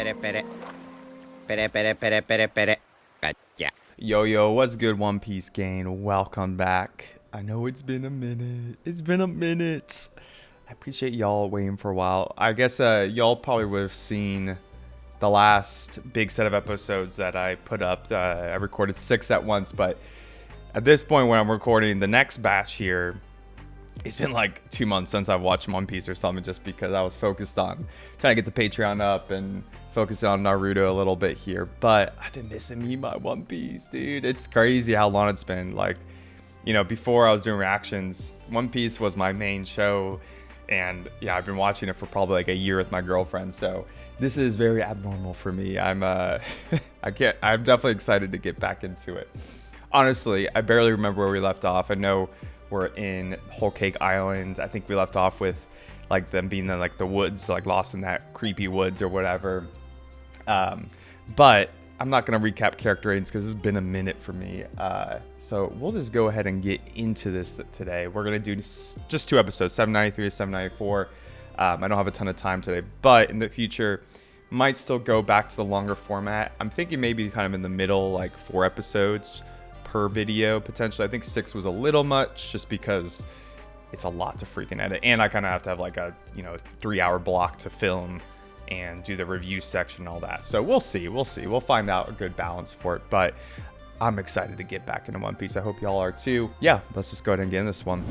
pere, pere. Pere, pere, pere, pere, pere. Gotcha. Yo, what's good, One Piece gang? Welcome back. I know it's been a minute. It's been a minute. I appreciate y'all waiting for a while. I guess y'all probably would have seen the last big set of episodes that I put up. I recorded 6 at once, but at this point when I'm recording the next batch here, it's been like 2 months since I've watched One Piece or something, just because I was focused on trying to get the Patreon up and focusing on Naruto a little bit here. But I've been missing my One Piece, dude. It's crazy how long it's been. Like, you know, before I was doing reactions, One Piece was my main show. And yeah, I've been watching it for probably like a year with my girlfriend. So this is very abnormal for me. I'm definitely excited to get back into it. Honestly, I barely remember where we left off. I know we're in Whole Cake Island. I think we left off with like them being in like the woods, like lost in that creepy woods or whatever. But I'm not gonna recap character ratings because it's been a minute for me. So we'll just go ahead and get into this today. We're gonna do just 2 episodes, 793 to 794. I don't have a ton of time today, but in the future, might still go back to the longer format. I'm thinking maybe kind of in the middle, like 4 episodes per video potentially. I think 6 was a little much just because it's a lot to freaking edit, and I kind of have to have like a 3-hour block to film and do the review section and all that. So we'll see. We'll find out a good balance for it, but I'm excited to get back into One Piece. I hope y'all are too. Yeah, let's just go ahead and get in this one.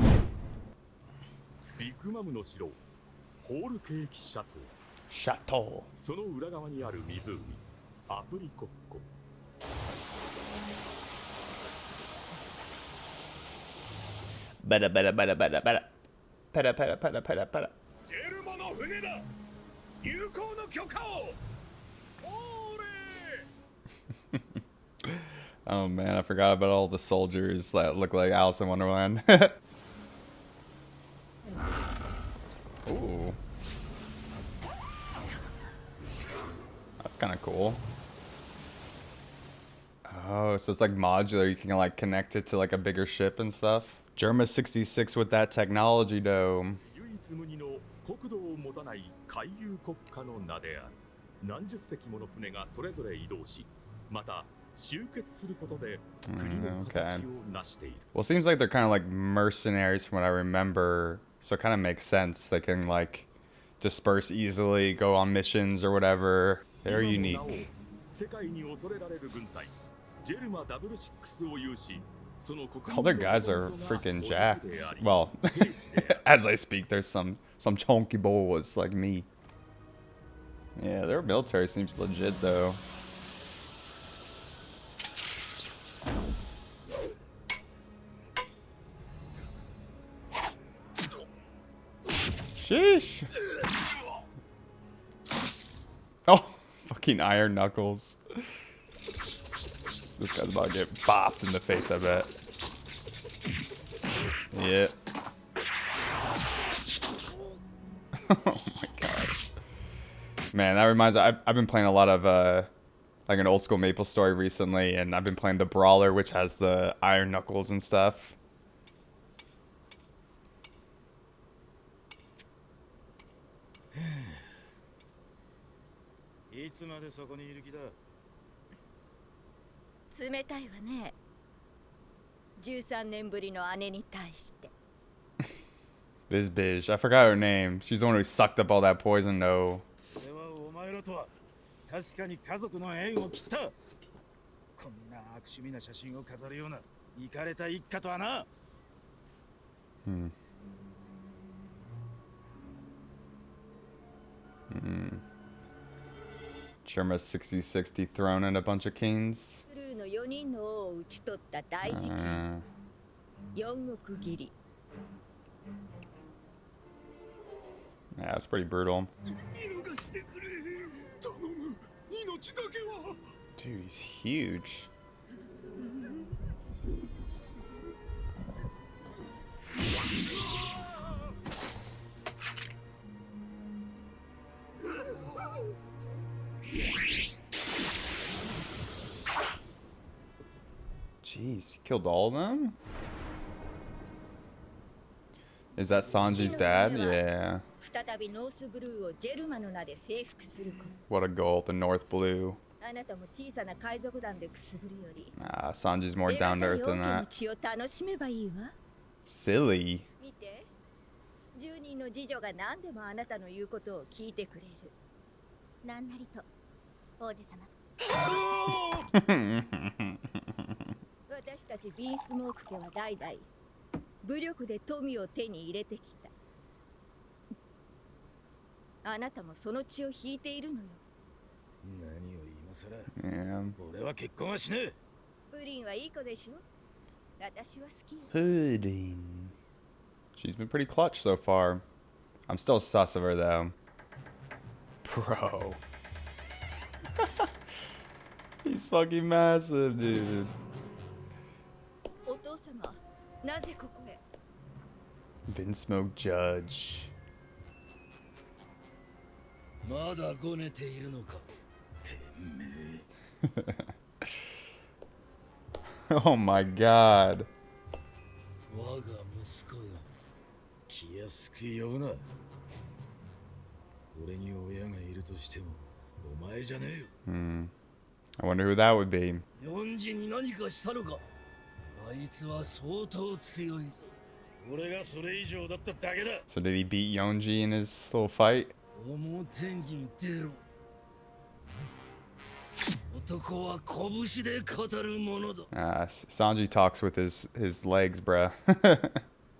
Chateau. Better. Oh man, I forgot about all the soldiers that look like Alice in Wonderland. Ooh. That's kind of cool. Oh, so it's like modular. You can like connect it to like a bigger ship and stuff. Germa 66 with that technology though. Okay. Well, it seems like they're kind of like mercenaries from what I remember, so it kind of makes sense. They can like disperse easily, go on missions or whatever. They're unique. All their guys are freaking jacked. Well, as I speak, there's some chunky boys like me. Yeah, their military seems legit though. Sheesh. Oh, fucking iron knuckles. This guy's about to get bopped in the face, I bet. Yeah. Oh my gosh. Man, that reminds me, I've been playing a lot of like an old school Maple Story recently, and I've been playing the Brawler, which has the iron knuckles and stuff. This bitch, I forgot her name. She's the one who sucked up all that poison, though. Germa 66 dethroning a bunch of kings. Yeah, it's pretty brutal. Dude, he's huge. Jeez, he killed all of them? Is that Sanji's dad? Yeah. 再びノースブルーをジェルマの名で征服すること。 What a goal, the North Blue. あなたも小さな海賊団でくすぶるより Sanji's more down to earth than の that. 血を楽しめばいいわ。 Silly. 見て、10人の次女が何でもあなたの言うことを聞いてくれる。なんなりと王子様。私たちビースモーク家は代々武力で富を手に入れてきた。あなたもその血を引いているのよ。何を今さら。 Yeah. 俺は結婚はしねえ。プリンはいい子でしょ。私は好きよ。 Pudding. She's been pretty clutch so far. I'm still sus of her though. Bro. He's fucking massive, dude. お父様、なぜここへ。 Vinsmoke Judge. まだごねているのか。てめえ。Oh my god. 我が息子よ。気安く呼ぶな。俺に親がいるとしても、お前じゃねえよ。I wonder who that would be. 四時に何かしたのか。あいつは相当強いぞ。俺がそれ以上だっただけだ。 So did he beat Yonji in his little fight? 表に出ろ。男は拳で語るものだ。Sanji talks with his legs, bruh.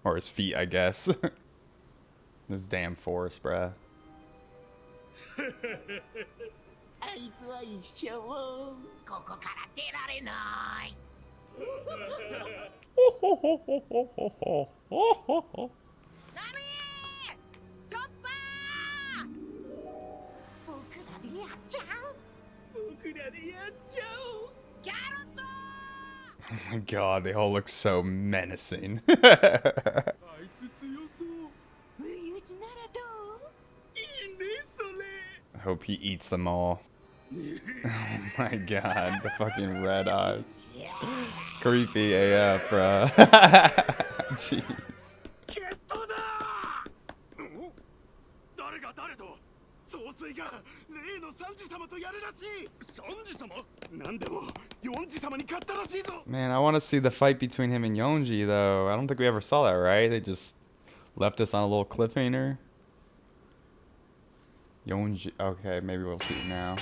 Or his feet, I guess. This damn forest, bruh. あいつは一生ここから出られない。ダメー！チョッパー！僕らでやっちゃう。僕らでやっちゃおう。ギャロット！ Oh my god, they all look so menacing. あいつ強そう。不意打ちならどう？いいねそれ。 I hope he eats them all. Oh my god, the fucking red eyes. Creepy AF, bruh. Jeez. 決闘だ。誰が誰と？総帥が例のサンジ様とやるらしい。サンジ様？なんでもヨンジ様に勝ったらしいぞ。 Man, I want to see the fight between him and Yonji, though. I don't think we ever saw that, right? They just left us on a little cliffhanger. Yonji. Okay, maybe we'll see it now.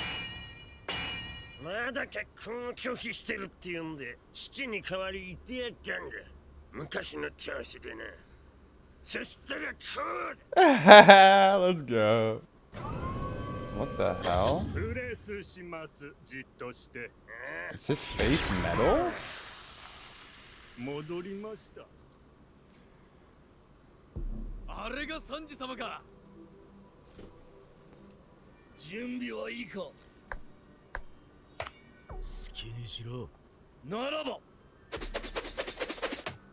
まだ結婚を拒否してるって言うんで父に代わり言ってやったんだ。昔の調子でな。そしたらこうだ。 Let's go. What the hell? プレスします。じっとして。 Is his face metal? 戻りました。あれがサンジ様か。準備はいいか。好きにしろ。ならば。行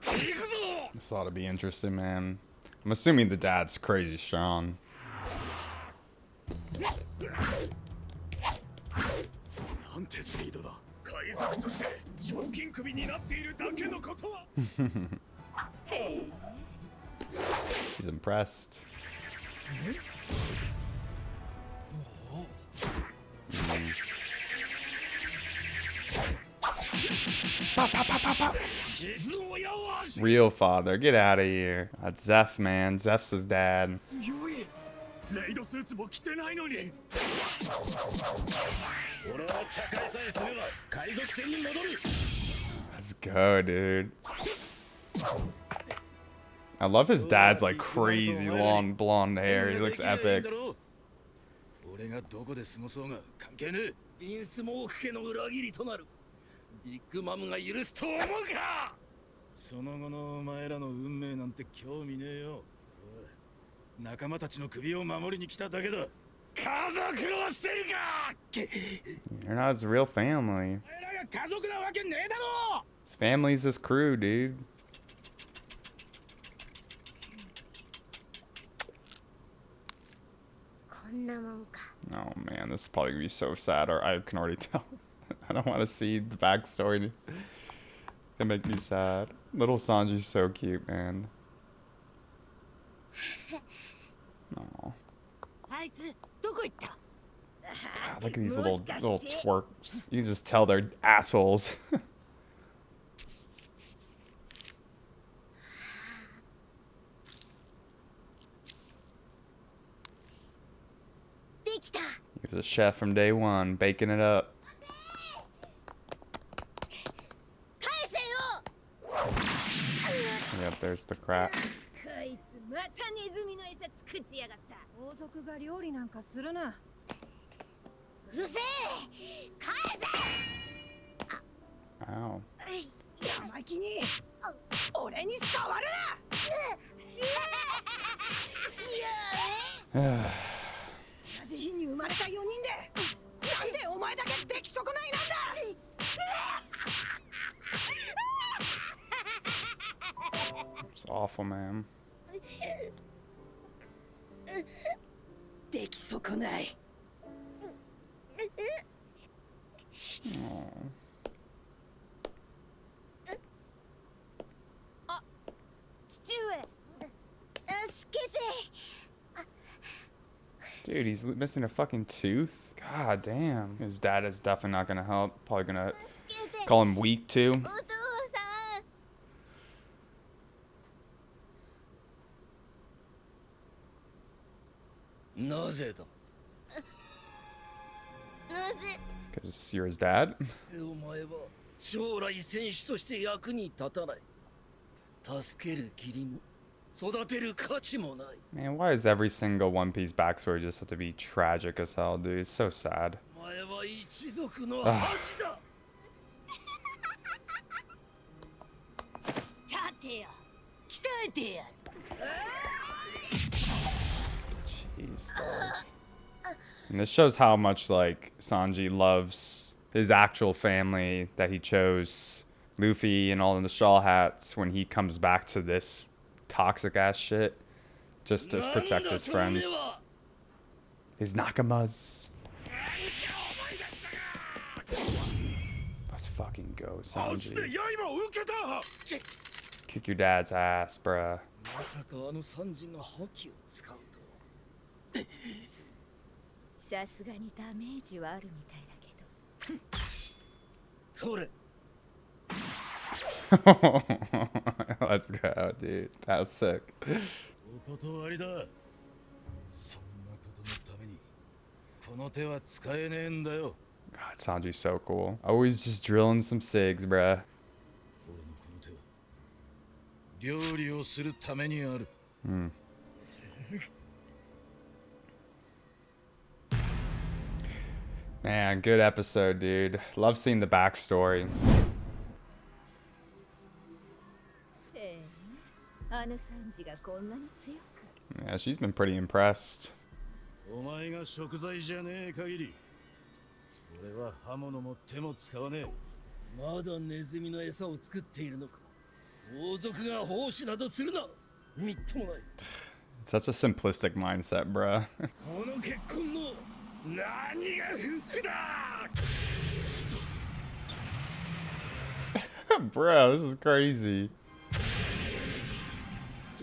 くぞ。 This ought to be interesting, man. I'm assuming the dad's crazy strong. なんてスピードだ。海賊として賞金首になっているだけのことは。 She's impressed. Real father, get out of here. That's Zeph, man. Zeph's his dad. 強い。レイドスーツも着てないのに。俺は茶会さえすれば海賊船に戻る。 Let's go, dude. I love his dad's like crazy long blonde hair. He looks epic. 俺がどこで過ごそうが関係ねえ。ビンスモーク家の裏切りとなる。ビッグマムが許すと思うか。その後のお前らの運命なんて興味ねえよ。仲間たちの首を守りに来ただけだ。家族を捨てるか。 You're not his real family. お前らが家族なわけねえだろ。 His family's his crew, dude. Oh man, this is probably gonna be so sad, or I can already tell. I don't want to see the backstory. It make me sad. Little Sanji's so cute, man. Aw. あいつどこ行った？ God, look at these little twerps. You can just tell they're assholes. できた。 He was a chef from day one, baking it up. 返せよ。 Yep, there's the crap. こいつまたネズミの餌作ってやがった。王族が料理なんかするな。うるせえ。返せ。 Ow. 生意気に俺に触るな。同じ日に生まれた4人でなんでお前だけ出来損ないなんだ。 It's awful, man. 出来損ない。 Aw. 父上助けて。 Dude, he's missing a fucking tooth? God damn. His dad is definitely not gonna help. Probably gonna call him weak too. お父さん。なぜだ。なぜ。 Because you're his dad? お前は将来戦士として役に立たない。助ける義理も育てる価値もない。 Man, why does every single One Piece backstory just have to be tragic as hell, dude? It's so sad. お前は一族の恥だ。立てよ。鍛えてやる。 Jeez, dog. And this shows how much, like, Sanji loves his actual family that he chose. Luffy and all in the Straw Hats when he comes back to this toxic ass shit just to protect his friends. His Nakamas. Let's fucking go, Sanji. Kick your dad's ass, bruh. まさかあのサンジが覇気を使うと。さすがにダメージはあるみたいだけど。それ。 Let's go, dude. That was sick. お断りだ。そんなことのためにこの手は使えねえんだよ。 God, Sanji's so cool. Always just drilling some SIGs, bruh. 俺のこの手は料理をするためにある。 Man, good episode, dude. Love seeing the backstory. あのサンジがこんなに強く。 Yeah, she's been pretty impressed. お前が食材じゃねえ限り俺は刃物も手も使わねえ。まだネズミの餌を作っているのか。王族が奉仕などするな。みっともない。 Such a simplistic mindset, bruh. この結婚の何が服だ。 Bro, this is crazy.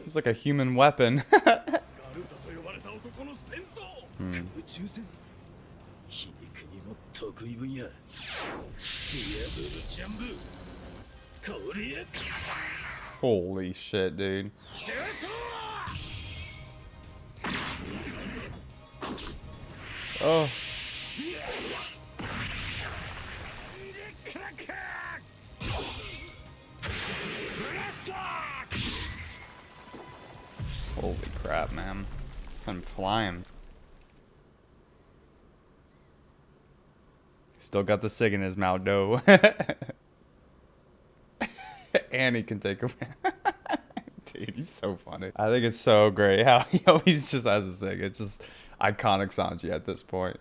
It's like a human weapon. ガルダと呼ばれた男の戦闘。宇宙船。皮肉にも得意分野。ディアブルジャンブ。香りへ。 Holy shit, dude. シュート。 Oh. Holy crap, man. Some flying. Still got the SIG in his mouth, though. And he can take a... Dude, he's so funny. I think it's so great how he always just has a SIG. It's just iconic Sanji at this point.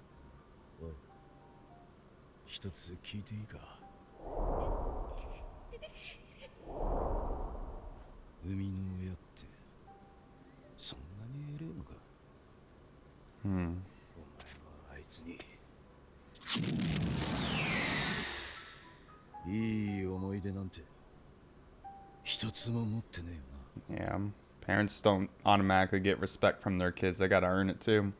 一つ聞いていいか。海の親ってそんなに偉いのか。お前はあいつにいい思い出なんて一つも持ってねえよな。 Yeah, parents don't automatically get respect from their kids. They gotta earn it too.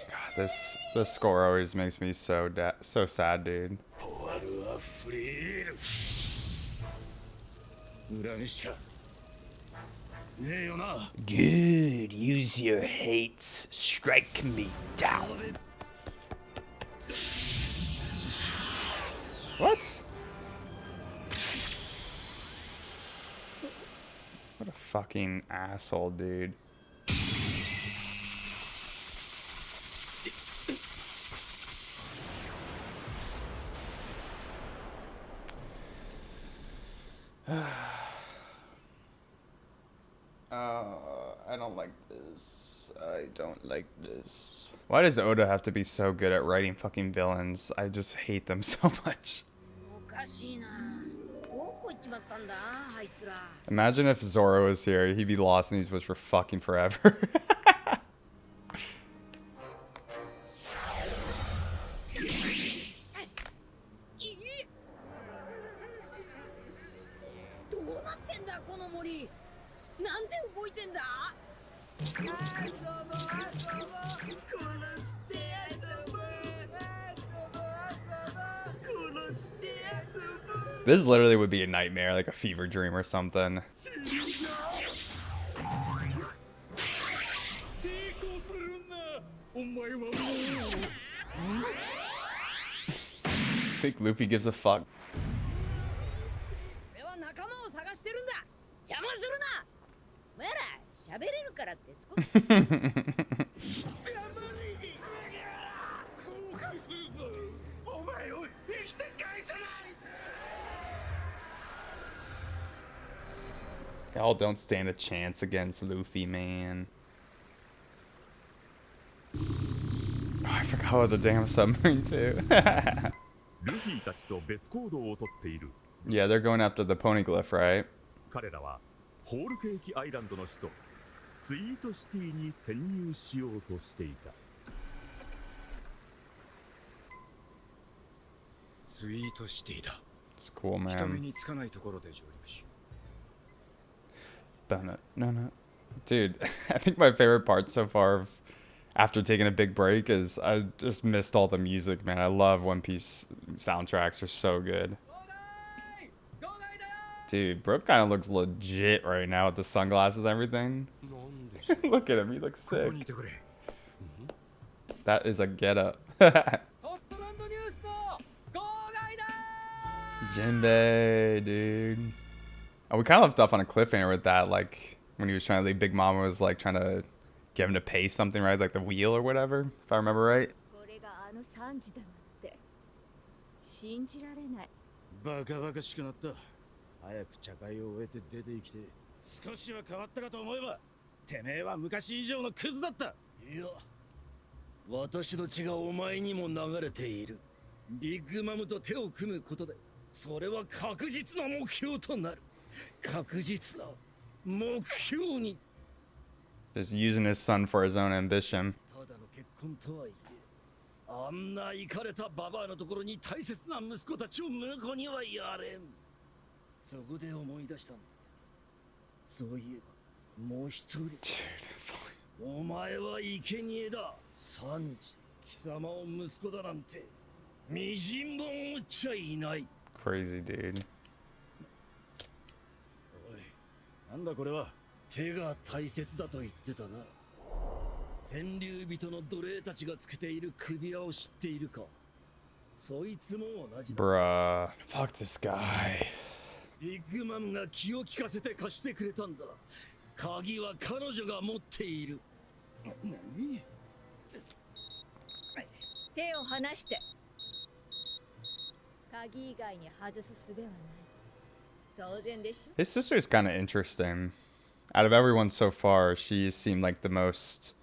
God, this score always makes me so sad, dude. ポワルはフリール恨みしかねえよな Good. Use your hates. Strike me down. What? What a fucking asshole, dude. I don't like this. I don't like this. Why does Oda have to be so good at writing fucking villains? I just hate them so much. おかしいな。どこ行っちまったんだ、あいつら。 Imagine if Zoro was here. He'd be lost in these woods for fucking forever. どうなってんだこの森。なんで動いてんだ。 This literally would be a nightmare, like a fever dream or something. 抵抗するんなお前はもう I think Luffy gives a fuck. 俺は仲間を探してるんだ。邪魔するな。お前ら喋れるからって少し。後悔するぞお前を生きて返さない Y'all don't stand a chance against Luffy, man. Oh, I forgot about the damn submarine too. ルフィたちと別行動をとっている。 Yeah, they're going after the poneglyph, right? 彼らはホールケーキアイランドの首都スイートシティに潜入しようとしていた。スイートシティだ It's cool, 人目 man. につかないところで上陸し No. Dude, I think my favorite part so far after taking a big break is I just missed all the music, man. I love One Piece soundtracks. They're so good. Dude, Brooke kind of looks legit right now with the sunglasses and everything. Look at him. He looks ここ sick. にいてくれ That is a get up. ホットランドニュースの号外だ。 Jinbei, dude. Oh, we kind of left off on a cliffhanger with that, like when he was trying to leave. Big Mama was like trying to get him to pay something, right? Like the wheel or whatever, if I remember right. これがあの3時だなんて信じられない。バカバカしくなった早く茶会を終えて出て行きて少しは変わったかと思えばてめえは昔以上のクズだったいや私の血がお前にも流れているビッグマムと手を組むことでそれは確実な目標となる確実な目標に Just using his son for his own ambition. ただの結婚とはいえあんなイカれたババアのところに大切な息子たちを婿にはやれんそこで思い出したんだそういえばもう一人 Dude, お前は生贄だサンジ貴様を息子だなんてみじんも思っちゃいない crazy dude. おいなんだこれは手が大切だと言ってたな天竜人の奴隷たちがつけている首輪を知っているかそいつも同じだ Bruh. Fuck this guy. ビッグマムが気を利かせて貸してくれたんだ鍵は彼女が持っている何手を離して。鍵以外に外す術はない。当然でしょ。 His sister's kind of interesting. Out of everyone so far, she seemed like the most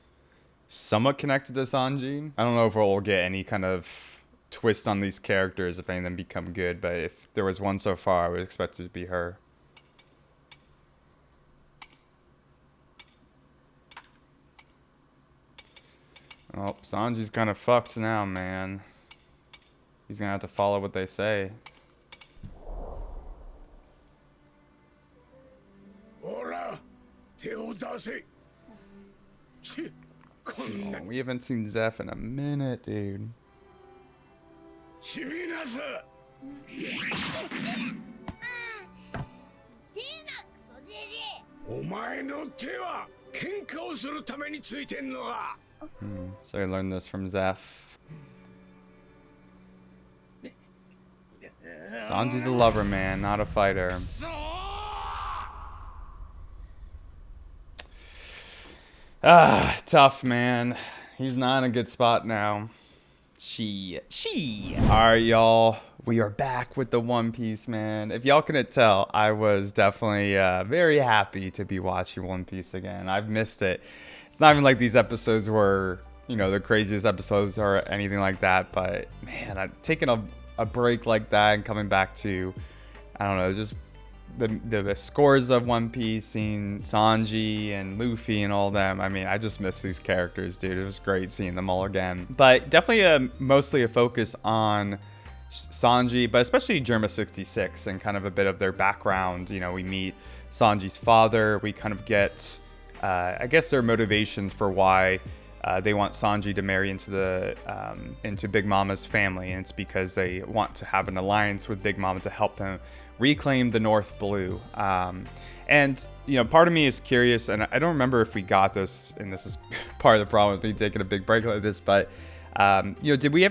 somewhat connected to Sanji. I don't know if we'll get any kind of twist on these characters if any of them become good, but if there was one so far, I would expect it to be her. Oh, Sanji's kind of fucked now, man. He's gonna have to follow what they say. ほら手せ。こんな Oh, we haven't seen Zeph in a minute, dude. シビナス。てえなクソじじい。お前の手は喧嘩をするためについてんのか。So I learned this from Zeph. Sanji's a lover, man, not a fighter. Ah, tough, man. He's not in a good spot now. She. Alright, y'all. We are back with the One Piece, man. If y'all couldn't tell, I was definitely very happy to be watching One Piece again. I've missed it. It's not even like these episodes were, you know, the craziest episodes or anything like that. But, man, I've taken a break like that and coming back to, I don't know, just the scores of One Piece, seeing Sanji and Luffy and all them. I mean, I just miss these characters, dude. It was great seeing them all again. But definitely mostly a focus on Sanji, but especially Germa 66 and kind of a bit of their background. You know, we meet Sanji's father. We kind of get, I guess, their motivations for why they want Sanji to marry into Big Mama's family, and it's because they want to have an alliance with Big Mama to help them reclaim the North Blue. And you know, part of me is curious, and I don't remember if we got this, and this is part of the problem with me taking a big break like this, but you know, did they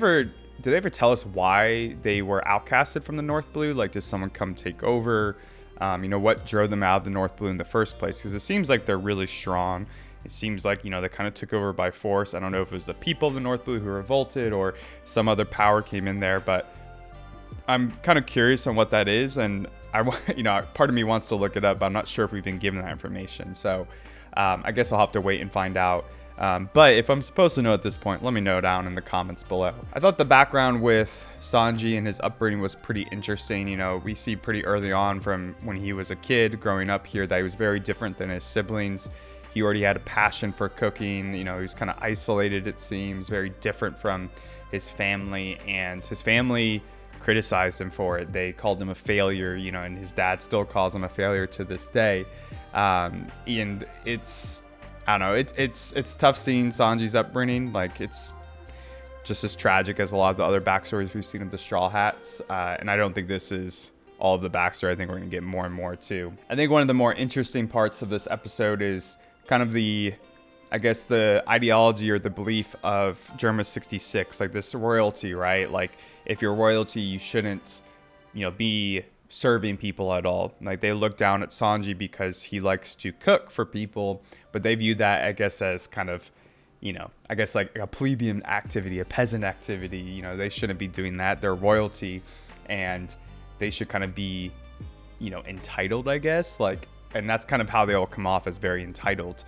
ever tell us why they were outcasted from the North Blue? Like, did someone come take over? You know, what drove them out of the North Blue in the first place? Because it seems like they're really strong. It seems like, you know, they kind of took over by force. I don't know if it was the people of the North Blue who revolted or some other power came in there, but I'm kind of curious on what that is. And you know, part of me wants to look it up, but I'm not sure if we've been given that information. So I guess I'll have to wait and find out. But if I'm supposed to know at this point, let me know down in the comments below. I thought the background with Sanji and his upbringing was pretty interesting. You know, we see pretty early on from when he was a kid growing up here that he was very different than his siblings. He already had a passion for cooking. You know, he was kind of isolated, it seems, very different from his family, and his family criticized him for it. They called him a failure, you know, and his dad still calls him a failure to this day. And it's, I don't know, it's tough seeing Sanji's upbringing. Like, it's just as tragic as a lot of the other backstories we've seen of the Straw Hats. And I don't think this is all of the backstory. I think we're going to get more and more too. I think one of the more interesting parts of this episode is kind of the, I guess, the ideology or the belief of Germa 66, like this royalty, right? Like, if you're royalty, you shouldn't, you know, be serving people at all. Like, they look down at Sanji because he likes to cook for people, but they view that, I guess, as kind of, you know, I guess like a plebeian activity, a peasant activity. You know, they shouldn't be doing that. They're royalty, and they should kind of be, you know, entitled, I guess. Like, and that's kind of how they all come off, as very entitled.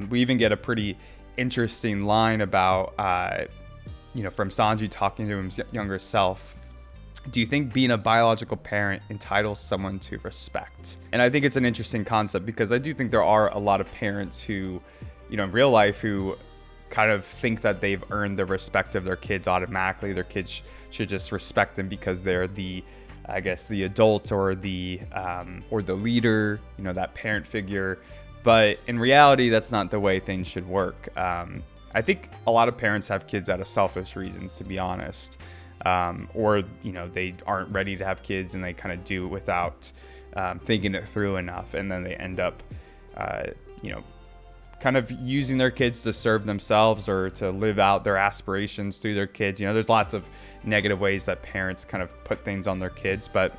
We even get a pretty interesting line about, you know, from Sanji talking to his younger self. Do you think being a biological parent entitles someone to respect? And I think it's an interesting concept, because I do think there are a lot of parents who, you know, in real life, who kind of think that they've earned the respect of their kids automatically. Their kids should just respect them because they're the, I guess, the adult or the leader, you know, that parent figure. But in reality, that's not the way things should work. I think a lot of parents have kids out of selfish reasons, to be honest. Or, you know, they aren't ready to have kids and they kind of do it without thinking it through enough. And then they end up, you know, kind of using their kids to serve themselves or to live out their aspirations through their kids. You know, there's lots of negative ways that parents kind of put things on their kids. But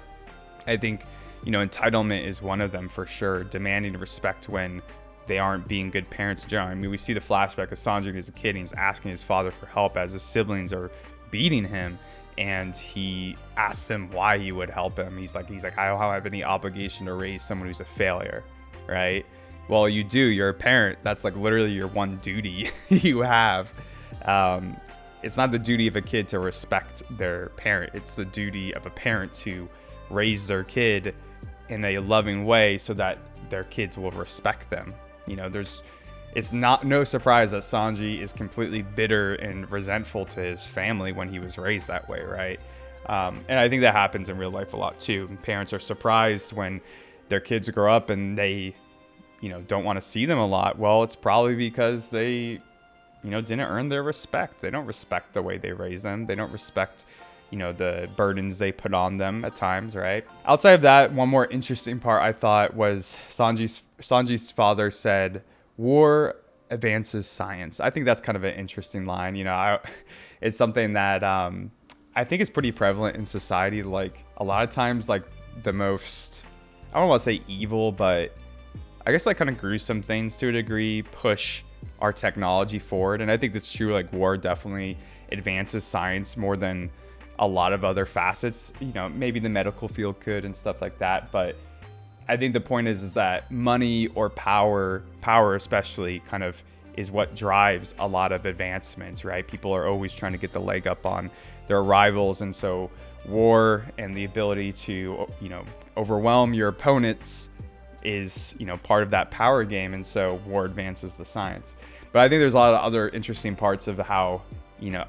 I think, you know, entitlement is one of them for sure. Demanding respect when they aren't being good parents in general. I mean, we see the flashback of Sanji as a kid, and he's asking his father for help as his siblings are beating him, and he asks him why he would help him. He's like, I don't have any obligation to raise someone who's a failure, right? Well, you do. You're a parent. That's like literally your one duty you have. It's not the duty of a kid to respect their parent. It's the duty of a parent to raise their kid in a loving way so that their kids will respect them. You know, it's no surprise that Sanji is completely bitter and resentful to his family when he was raised that way, right? And I think that happens in real life a lot too. Parents are surprised when their kids grow up and they, don't want to see them a lot. Well, it's probably because they, didn't earn their respect. They don't respect the way they raise them. They don't respect, the burdens they put on them at times, right? Outside of that, one more interesting part I thought was Sanji's father said, "War advances science." I think that's kind of an interesting line. It's something that I think is pretty prevalent in society. Like a lot of times, like the most, I don't want to say evil, but I guess like kind of gruesome things to a degree push our technology forward. And I think that's true. Like war definitely advances science more than a lot of other facets. Maybe the medical field could and stuff like that. But I think the point is that money or power especially kind of is what drives a lot of advancements, right? People are always trying to get the leg up on their rivals. And so war and the ability to, overwhelm your opponents is, part of that power game. And so war advances the science. But I think there's a lot of other interesting parts of how,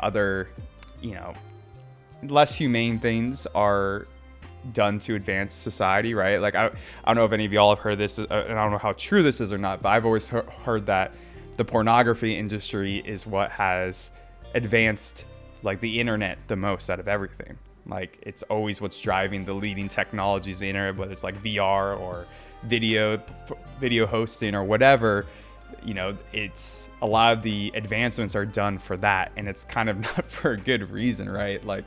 other, less humane things are done to advance society, right? Like I don't know if any of y'all have heard this, and I don't know how true this is or not, but I've always heard that the pornography industry is what has advanced like the internet the most out of everything. Like it's always what's driving the leading technologies of the internet, whether it's like VR or video hosting or whatever. It's a lot of the advancements are done for that, and it's kind of not for a good reason, right? Like,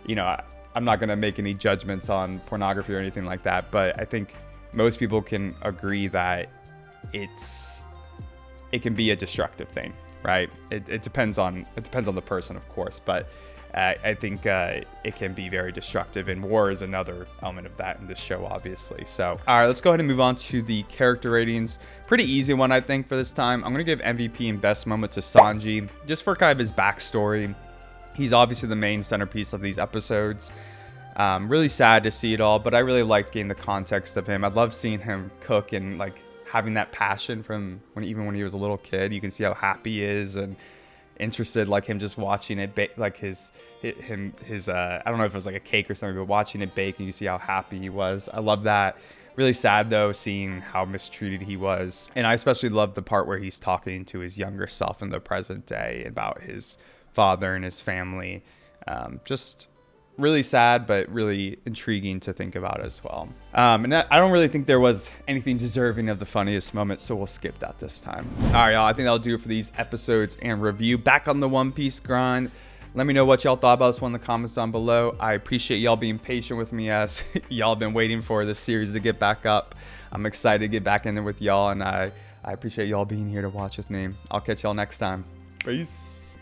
I'm not going to make any judgments on pornography or anything like that, but I think most people can agree that it can be a destructive thing, right? It depends on the person, of course, but I think it can be very destructive, and war is another element of that in this show, obviously. So, all right, let's go ahead and move on to the character ratings. Pretty easy one, I think, for this time. I'm going to give MVP and best moment to Sanji, just for kind of his backstory. He's obviously the main centerpiece of these episodes. Really sad to see it all, but I really liked getting the context of him. I love seeing him cook and like having that passion from when he was a little kid. You can see how happy he is and interested, like him just watching it like his I don't know if it was like a cake or something, but watching it bake and you see how happy he was. I love that. Really sad though, seeing how mistreated he was. And I especially love the part where he's talking to his younger self in the present day about his father and his family. Just really sad, but really intriguing to think about as well. And I don't really think there was anything deserving of the funniest moment, so we'll skip that this time. All right, y'all, I think that'll do it for these episodes and review. Back on the One Piece grind. Let me know what y'all thought about this one in the comments down below. I appreciate y'all being patient with me as y'all been waiting for this series to get back up. I'm excited to get back in there with y'all, and I appreciate y'all being here to watch with me. I'll catch y'all next time. Peace.